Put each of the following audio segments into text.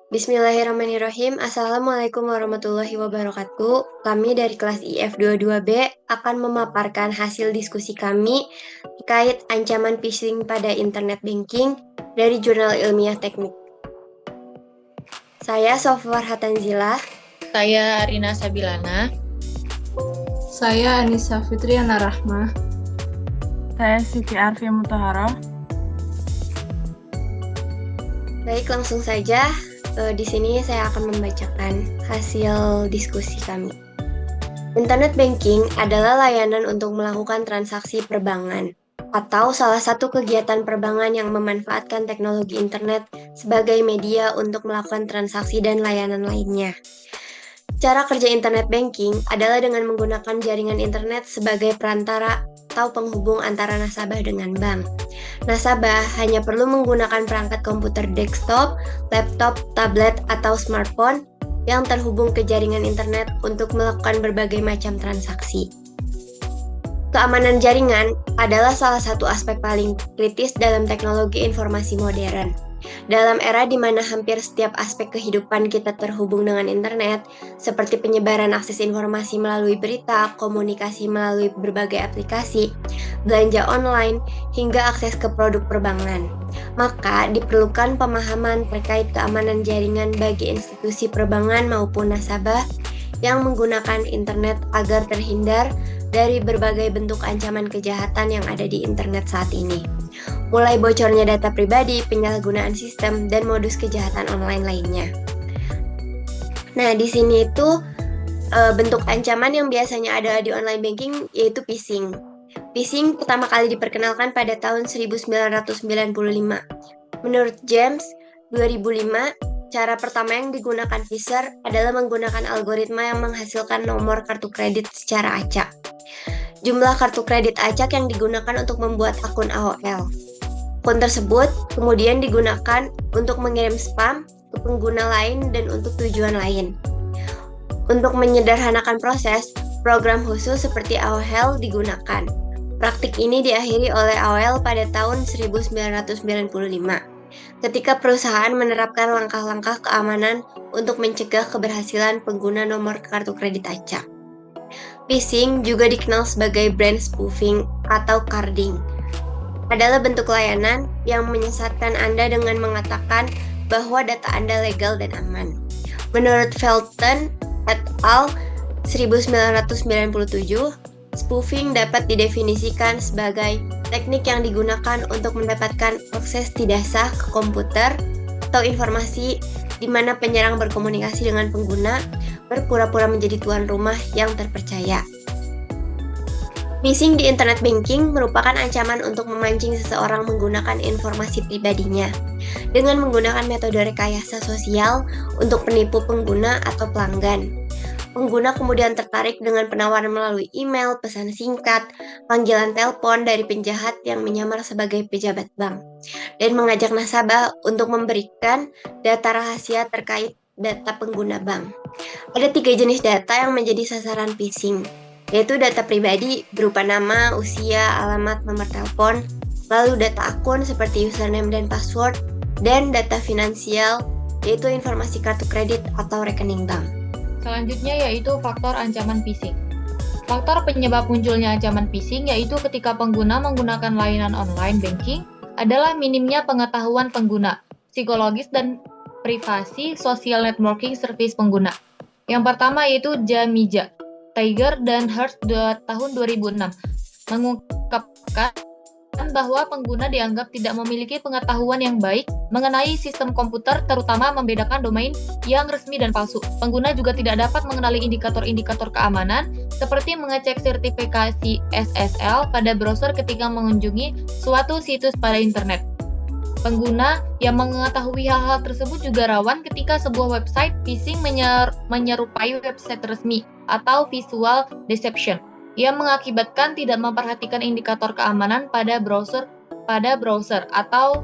Bismillahirrahmanirrahim. Assalamualaikum warahmatullahi wabarakatuh. Kami dari kelas IF22B akan memaparkan hasil diskusi kami terkait ancaman phishing pada internet banking dari Jurnal Ilmiah Teknik. Saya Sofwar Hatanzila. Saya Rina Sabilana. Saya Anissa Fitriana Rahma. Saya Siti Arfi Mutahara. Baik, langsung saja. Di sini saya akan membacakan hasil diskusi kami. Internet banking adalah layanan untuk melakukan transaksi perbankan atau salah satu kegiatan perbankan yang memanfaatkan teknologi internet sebagai media untuk melakukan transaksi dan layanan lainnya. Cara kerja internet banking adalah dengan menggunakan jaringan internet sebagai perantara atau penghubung antara nasabah dengan bank. Nasabah hanya perlu menggunakan perangkat komputer desktop, laptop, tablet, atau smartphone yang terhubung ke jaringan internet untuk melakukan berbagai macam transaksi. Keamanan jaringan adalah salah satu aspek paling kritis dalam teknologi informasi modern. Dalam era di mana hampir setiap aspek kehidupan kita terhubung dengan internet, seperti penyebaran akses informasi melalui berita, komunikasi melalui berbagai aplikasi, belanja online, hingga akses ke produk perbankan, maka diperlukan pemahaman terkait keamanan jaringan bagi institusi perbankan maupun nasabah yang menggunakan internet agar terhindar dari berbagai bentuk ancaman kejahatan yang ada di internet saat ini. Mulai bocornya data pribadi, penyalahgunaan sistem, dan modus kejahatan online lainnya. Nah, di sini itu bentuk ancaman yang biasanya ada di online banking yaitu phishing. Phishing pertama kali diperkenalkan pada tahun 1995. Menurut James, 2005, cara pertama yang digunakan phisher adalah menggunakan algoritma yang menghasilkan nomor kartu kredit secara acak. Jumlah kartu kredit acak yang digunakan untuk membuat akun AOL. Akun tersebut kemudian digunakan untuk mengirim spam ke pengguna lain dan untuk tujuan lain. Untuk menyederhanakan proses, program khusus seperti AOL digunakan. Praktik ini diakhiri oleh AOL pada tahun 1995, ketika perusahaan menerapkan langkah-langkah keamanan untuk mencegah keberhasilan pengguna nomor kartu kredit acak. Phishing juga dikenal sebagai brand spoofing atau carding. Adalah bentuk layanan yang menyesatkan Anda dengan mengatakan bahwa data Anda legal dan aman. Menurut Felton et al. 1997, spoofing dapat didefinisikan sebagai teknik yang digunakan untuk mendapatkan akses tidak sah ke komputer atau informasi di mana penyerang berkomunikasi dengan pengguna berpura-pura menjadi tuan rumah yang terpercaya. Phishing di internet banking merupakan ancaman untuk memancing seseorang menggunakan informasi pribadinya dengan menggunakan metode rekayasa sosial untuk menipu pengguna atau pelanggan. Pengguna kemudian tertarik dengan penawaran melalui email, pesan singkat, panggilan telepon dari penjahat yang menyamar sebagai pejabat bank, dan mengajak nasabah untuk memberikan data rahasia terkait data pengguna bank. Ada 3 jenis data yang menjadi sasaran phishing, yaitu data pribadi berupa nama, usia, alamat, nomor telepon, lalu data akun seperti username dan password, dan data finansial, yaitu informasi kartu kredit atau rekening bank. Selanjutnya yaitu faktor ancaman phishing. Faktor penyebab munculnya ancaman phishing yaitu ketika pengguna menggunakan layanan online banking adalah minimnya pengetahuan pengguna, psikologis dan privasi social networking service pengguna. Yang pertama yaitu Jamija, Tiger dan Hearst tahun 2006 mengungkapkan bahwa pengguna dianggap tidak memiliki pengetahuan yang baik mengenai sistem komputer, terutama membedakan domain yang resmi dan palsu. Pengguna juga tidak dapat mengenali indikator-indikator keamanan seperti mengecek sertifikasi SSL pada browser ketika mengunjungi suatu situs pada internet. Pengguna yang mengetahui hal-hal tersebut juga rawan ketika sebuah website phishing menyerupai website resmi atau visual deception yang mengakibatkan tidak memperhatikan indikator keamanan pada browser atau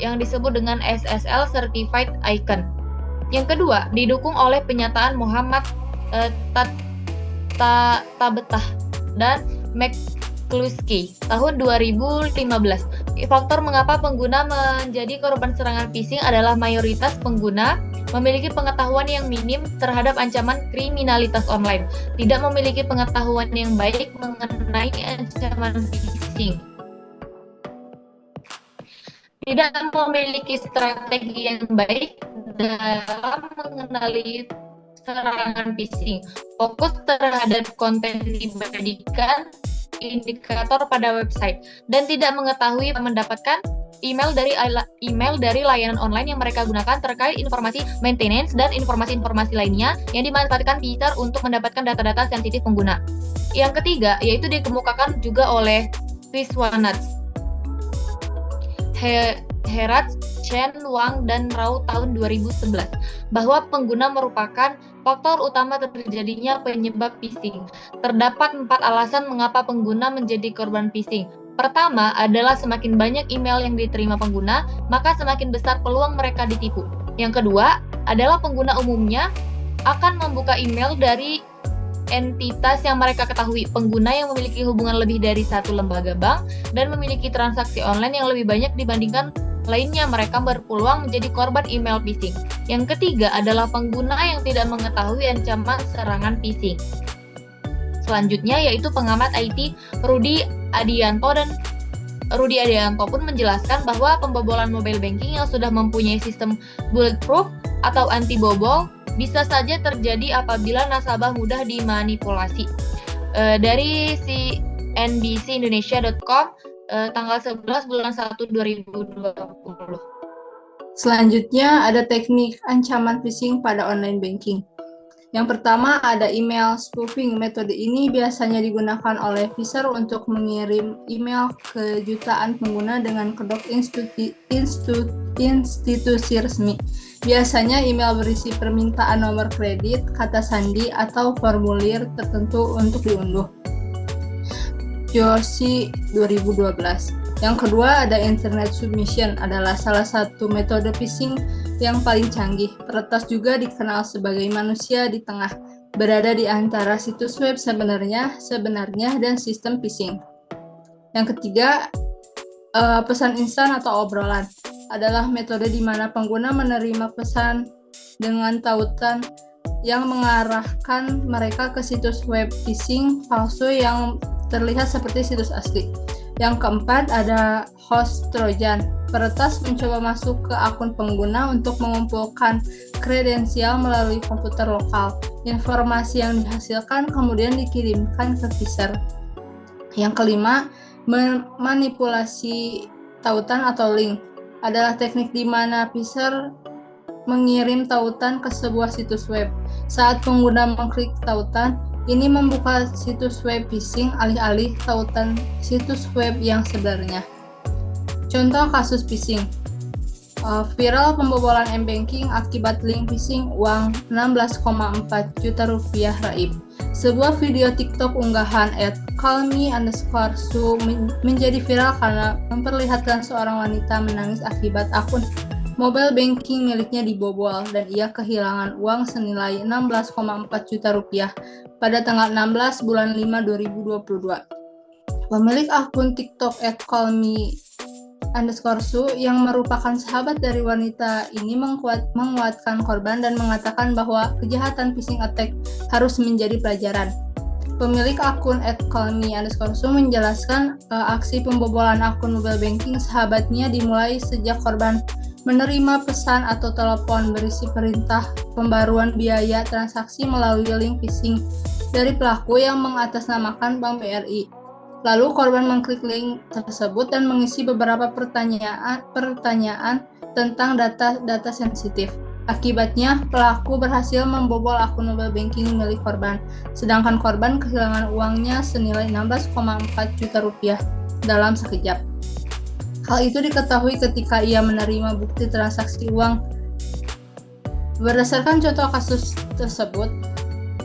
yang disebut dengan SSL Certified Icon. Yang kedua, didukung oleh penyataan Muhammad Tabetah dan McCluskey tahun 2015. Faktor mengapa pengguna menjadi korban serangan phishing adalah mayoritas pengguna memiliki pengetahuan yang minim terhadap ancaman kriminalitas online, tidak memiliki pengetahuan yang baik mengenai ancaman phishing, tidak memiliki strategi yang baik dalam mengenali serangan phishing, fokus terhadap konten dibandingkan indikator pada website, dan tidak mengetahui mendapatkan email dari layanan online yang mereka gunakan terkait informasi maintenance dan informasi-informasi lainnya yang dimanfaatkan Pfizer untuk mendapatkan data-data sensitif pengguna. Yang ketiga, yaitu dikemukakan juga oleh Viswanathan, Herat, Chen, Wang, dan Rao tahun 2011, bahwa pengguna merupakan faktor utama terjadinya penyebab phishing. Terdapat 4 alasan mengapa pengguna menjadi korban phishing. Pertama adalah semakin banyak email yang diterima pengguna, maka semakin besar peluang mereka ditipu. Yang kedua adalah pengguna umumnya akan membuka email dari entitas yang mereka ketahui. Pengguna yang memiliki hubungan lebih dari satu lembaga bank dan memiliki transaksi online yang lebih banyak dibandingkan lainnya, mereka berpeluang menjadi korban email phishing. Yang ketiga adalah pengguna yang tidak mengetahui ancaman serangan phishing. Selanjutnya yaitu pengamat IT Rudy Adianto pun menjelaskan bahwa pembobolan mobile banking yang sudah mempunyai sistem bulletproof atau anti bobol bisa saja terjadi apabila nasabah mudah dimanipulasi. Dari cnbcindonesia.com tanggal 11 bulan 1 2020. Selanjutnya ada teknik ancaman phishing pada online banking. Yang pertama ada email spoofing. Metode ini biasanya digunakan oleh Pfizer untuk mengirim email ke jutaan pengguna dengan kedok institusi resmi. Biasanya email berisi permintaan nomor kredit, kata sandi, atau formulir tertentu untuk diunduh. Joshi 2012. Yang kedua ada internet submission, adalah salah satu metode phishing yang paling canggih. Peretas juga dikenal sebagai manusia di tengah, berada di antara situs web sebenarnya dan sistem phishing. Yang ketiga, pesan instan atau obrolan, adalah metode di mana pengguna menerima pesan dengan tautan yang mengarahkan mereka ke situs web phishing palsu yang terlihat seperti situs asli. Yang keempat ada host Trojan. Peretas mencoba masuk ke akun pengguna untuk mengumpulkan kredensial melalui komputer lokal. Informasi yang dihasilkan kemudian dikirimkan ke Pfizer. Yang kelima, manipulasi tautan atau link, adalah teknik di mana Pfizer mengirim tautan ke sebuah situs web. Saat pengguna mengklik tautan, ini membuka situs web phishing alih-alih tautan situs web yang sebenarnya. Contoh kasus phishing. Viral pembobolan m-banking akibat link phishing, uang 16,4 juta rupiah raib. Sebuah video TikTok unggahan @callme_su menjadi viral karena memperlihatkan seorang wanita menangis akibat akun mobile banking miliknya dibobol dan ia kehilangan uang senilai 16,4 juta rupiah pada tanggal 16 bulan 5 2022. Pemilik akun TikTok @callme_su yang merupakan sahabat dari wanita ini menguatkan korban dan mengatakan bahwa kejahatan phishing attack harus menjadi pelajaran. Pemilik akun @callme_su menjelaskan aksi pembobolan akun mobile banking sahabatnya dimulai sejak korban menerima pesan atau telepon berisi perintah pembaruan biaya transaksi melalui link phishing dari pelaku yang mengatasnamakan Bank BRI. Lalu korban mengklik link tersebut dan mengisi beberapa pertanyaan tentang data sensitif. Akibatnya, pelaku berhasil membobol akun mobile banking milik korban, sedangkan korban kehilangan uangnya senilai 16,4 juta rupiah dalam sekejap. Hal itu diketahui ketika ia menerima bukti transaksi uang. Berdasarkan contoh kasus tersebut,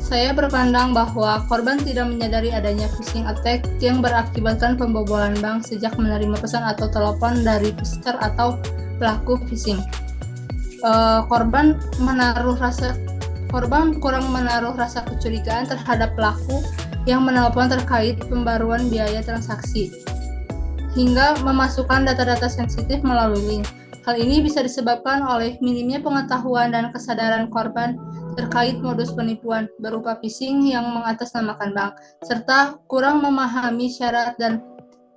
saya berpandang bahwa korban tidak menyadari adanya phishing attack yang berakibatkan pembobolan bank sejak menerima pesan atau telepon dari Pfizer atau pelaku phishing. Korban kurang menaruh rasa kecurigaan terhadap pelaku yang menelpon terkait pembaruan biaya transaksi hingga memasukkan data-data sensitif melalui link. Hal ini bisa disebabkan oleh minimnya pengetahuan dan kesadaran korban terkait modus penipuan berupa phishing yang mengatasnamakan bank, serta kurang memahami syarat dan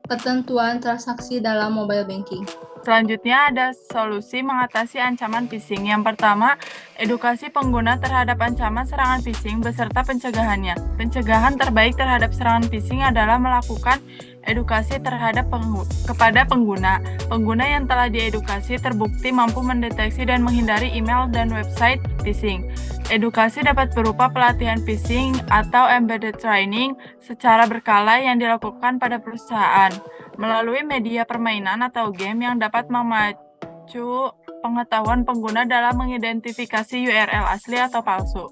ketentuan transaksi dalam mobile banking. Selanjutnya ada solusi mengatasi ancaman phishing. Yang pertama, edukasi pengguna terhadap ancaman serangan phishing beserta pencegahannya. Pencegahan terbaik terhadap serangan phishing adalah melakukan edukasi kepada pengguna. Pengguna yang telah diedukasi terbukti mampu mendeteksi dan menghindari email dan website phishing. Edukasi dapat berupa pelatihan phishing atau embedded training secara berkala yang dilakukan pada perusahaan melalui media permainan atau game yang dapat memacu pengetahuan pengguna dalam mengidentifikasi URL asli atau palsu.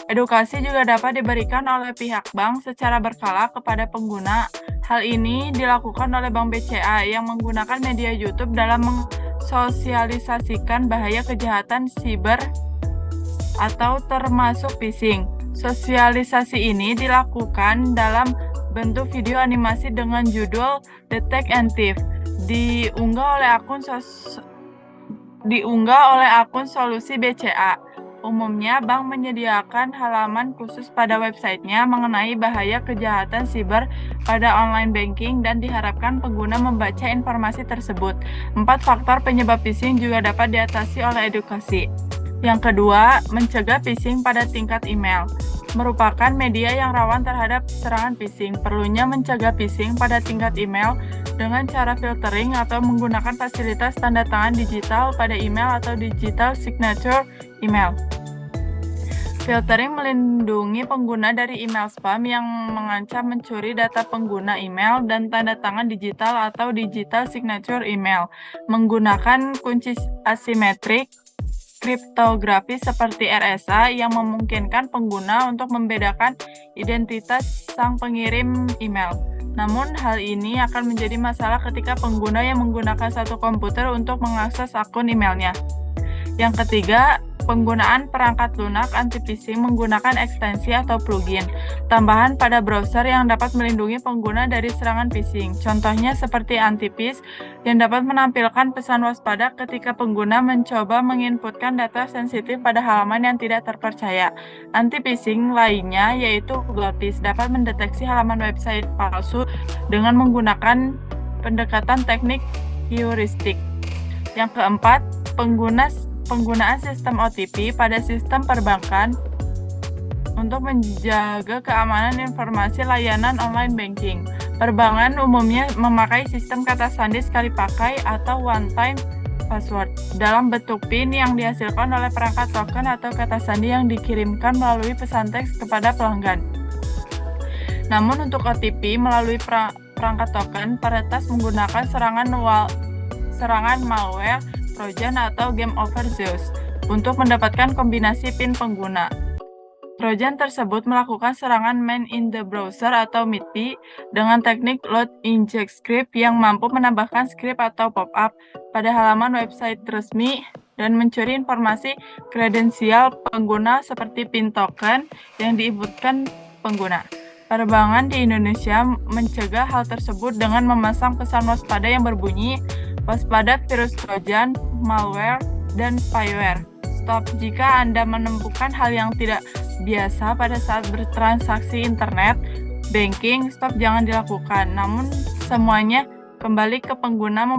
Edukasi juga dapat diberikan oleh pihak bank secara berkala kepada pengguna. Hal ini dilakukan oleh Bank BCA yang menggunakan media YouTube dalam mensosialisasikan bahaya kejahatan siber atau termasuk phishing. Sosialisasi ini dilakukan dalam bentuk video animasi dengan judul Detect and Thief, diunggah oleh akun Solusi BCA. Umumnya, bank menyediakan halaman khusus pada websitenya mengenai bahaya kejahatan siber pada online banking dan diharapkan pengguna membaca informasi tersebut. 4 faktor penyebab phishing juga dapat diatasi oleh edukasi. Yang kedua, mencegah phishing pada tingkat email. Merupakan media yang rawan terhadap serangan phishing. Perlunya mencegah phishing pada tingkat email dengan cara filtering atau menggunakan fasilitas tanda tangan digital pada email atau digital signature email. Filtering melindungi pengguna dari email spam yang mengancam mencuri data pengguna email dan tanda tangan digital atau digital signature email. Menggunakan kunci asimetrik kriptografi seperti RSA yang memungkinkan pengguna untuk membedakan identitas sang pengirim email. Namun, hal ini akan menjadi masalah ketika pengguna yang menggunakan satu komputer untuk mengakses akun emailnya. Yang ketiga, penggunaan perangkat lunak anti-phishing menggunakan ekstensi atau plugin tambahan pada browser yang dapat melindungi pengguna dari serangan phishing. Contohnya seperti anti-phish yang dapat menampilkan pesan waspada ketika pengguna mencoba menginputkan data sensitif pada halaman yang tidak terpercaya. Anti-phishing lainnya yaitu Goldfish dapat mendeteksi halaman website palsu dengan menggunakan pendekatan teknik heuristik. Yang keempat, penggunaan sistem OTP pada sistem perbankan untuk menjaga keamanan informasi layanan online banking. Perbankan umumnya memakai sistem kata sandi sekali pakai atau one-time password dalam bentuk PIN yang dihasilkan oleh perangkat token atau kata sandi yang dikirimkan melalui pesan teks kepada pelanggan. Namun untuk OTP melalui perangkat token, peretas menggunakan serangan malware, Trojan atau Game Over Zeus untuk mendapatkan kombinasi PIN pengguna. Trojan tersebut melakukan serangan man in the browser atau MIT dengan teknik load inject script yang mampu menambahkan script atau pop-up pada halaman website resmi dan mencuri informasi kredensial pengguna seperti PIN token yang diinputkan pengguna. Perbankan di Indonesia mencegah hal tersebut dengan memasang pesan waspada yang berbunyi waspada virus Trojan, malware, dan spyware. Stop jika Anda menemukan hal yang tidak biasa pada saat bertransaksi internet banking, stop jangan dilakukan. Namun semuanya kembali ke pengguna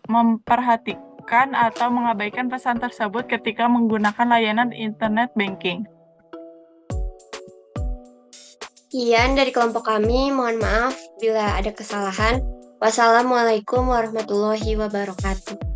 memperhatikan atau mengabaikan pesan tersebut ketika menggunakan layanan internet banking. Sekian dari kelompok kami, mohon maaf bila ada kesalahan. Wassalamualaikum warahmatullahi wabarakatuh.